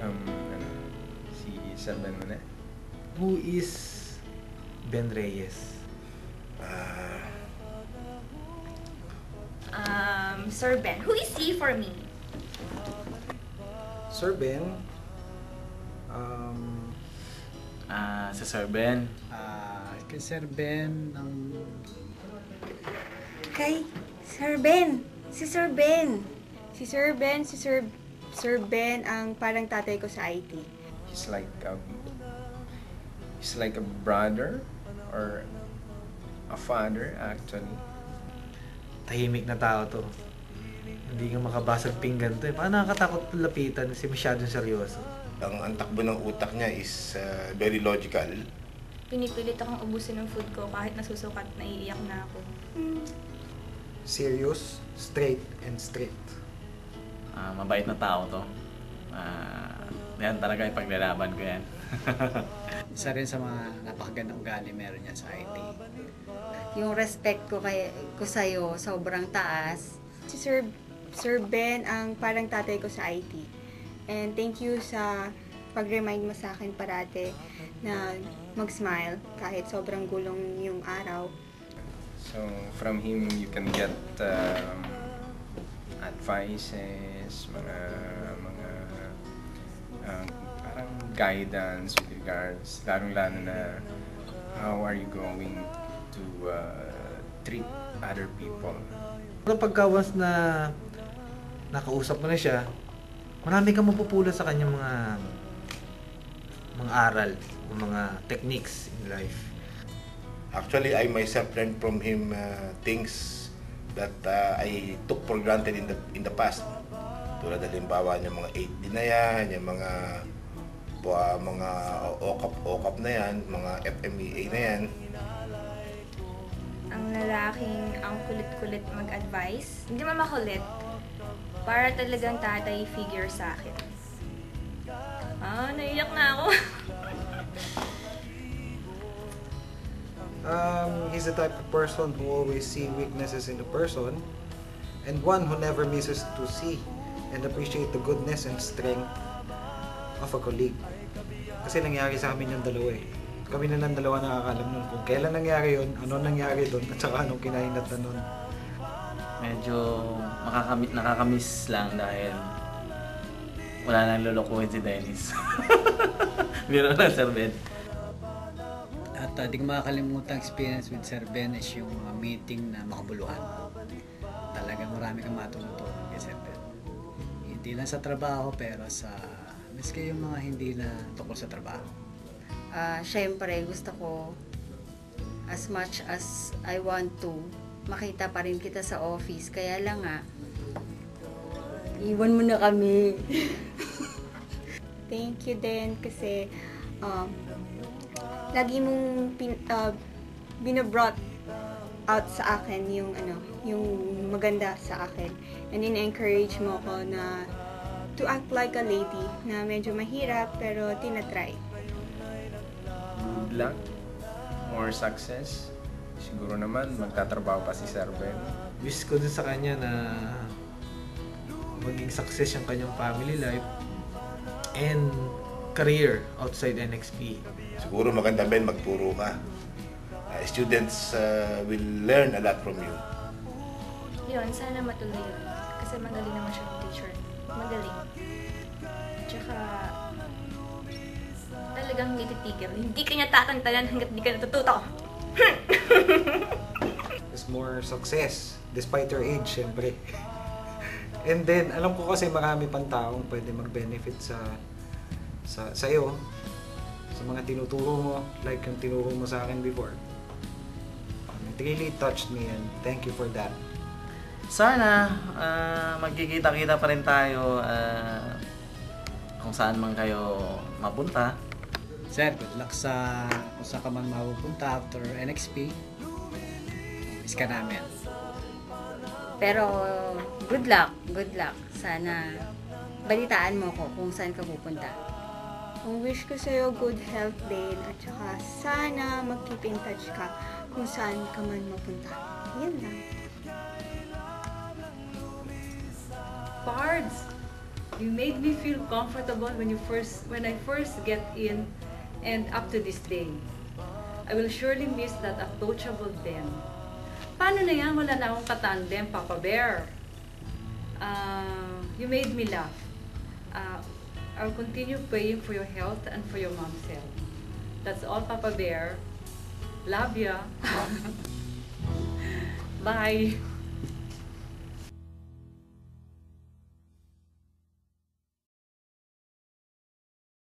Ano, si Sir Ben muna. Who is Ben Reyes? Sir Ben. Who is he for me? Sir Ben, Si Sir Ben. Kay Sir Ben, Kay Sir Ben. Si Sir Ben. Si Sir Ben, Sir Ben ang parang tatay ko sa IT. He's like a brother or a father actually. tahimik na tao to. Hindi nga makabasag pinggan to eh. Paano nakakatakot lapitan kasi masyadong seryoso? Ang takbo ng utak niya is very logical. Pinipilit akong ubusin ng food ko kahit nasusukat, naiiyak na ako. Serious, straight, and strict. Mabait na tao to. Yan talaga ipaglalaban ko yan. isa rin sa mga napakagandang ugali meron niya sa IT. Yung respect ko sa'yo, sobrang taas. Si Sir Ben ang parang tatay ko sa IT. And thank you sa pag-remind mo sa akin parate na mag-smile kahit sobrang gulong yung araw. So from him you can get advices, mga parang guidance with regards, lalong-lalo na how are you going to treat other people. Pagka once na nakausap mo na siya, marami kang mapupula sa kanyang mga aral, mga techniques in life. Actually, I myself learned from him things that I took for granted in the past. Tulad halimbawa yung mga 8D na yan, yung mga OCAP na yan, mga FMEA na yan. Ang lalaking ang kulit-kulit mag-advise, hindi man makulit, para talagang tatay figure sa akin. Naiyak na ako. He's the type of person who always see weaknesses in the person and one who never misses to see and appreciate the goodness and strength of a colleague. Kasi nangyari sa amin yung dalawa eh. Kami na lang dalawa nakakalam nun kung kailan nangyari yun, ano nangyari doon, at saka anong kinahinat na nun. Medyo nakakamiss lang dahil wala nang lulukuhin si Dennis. Biro na, Sir Ben. At di ko makakalimutan experience with Sir Ben is yung meeting na makabuluhan. Talagang marami kang matutunan kay Sir Ben. Hindi lang sa trabaho pero sa miski yung mga hindi na tungkol sa trabaho. Syempre, gusto ko as much as I want to, makita pa rin kita sa office. Kaya lang nga, iwan mo na kami. Thank you din kasi lagi mong binabrought out sa akin yung maganda sa akin. And in-encourage mo ko na to act like a lady na medyo mahirap pero tinatry. Good luck, more success. Siguro naman magtatrabaho pa si Sir Ben. Wish ko din sa kanya na maging success yung kanyang family life and career outside NXP. Siguro maganda Ben, magturo ka. Students will learn a lot from you. Yun, sana matuloy yun. Kasi magaling naman siya ng teacher. Magaling. Tsaka, talagang hindi titigil. Hindi kanya tatantanan hanggat hindi ka natututo. Is more success despite your age, syempre. And then, alam ko kasi marami pang taong pwede mag-benefit sa iyo, sa mga tinuturo mo, like yung tinuro mo sa akin before. It really touched me and thank you for that. Sana magkikita-kita pa rin tayo kung saan man kayo mapunta. Sir, good luck sa kung saan ka man mapupunta after NXP. Miss ka namin. Pero good luck, good luck. Sana balitaan mo ko kung saan ka pupunta. Ang wish ko sa'yo, good health din. At saka sana mag-keep in touch ka kung saan ka man mapunta. Yan lang. Bards! You made me feel comfortable when I first get in, and up to this day. I will surely miss that approachable Ben. Paano na yan? Wala na akong katandem, Papa Bear. You made me laugh. I'll continue praying for your health and for your mom's health. That's all, Papa Bear. Love ya. Bye.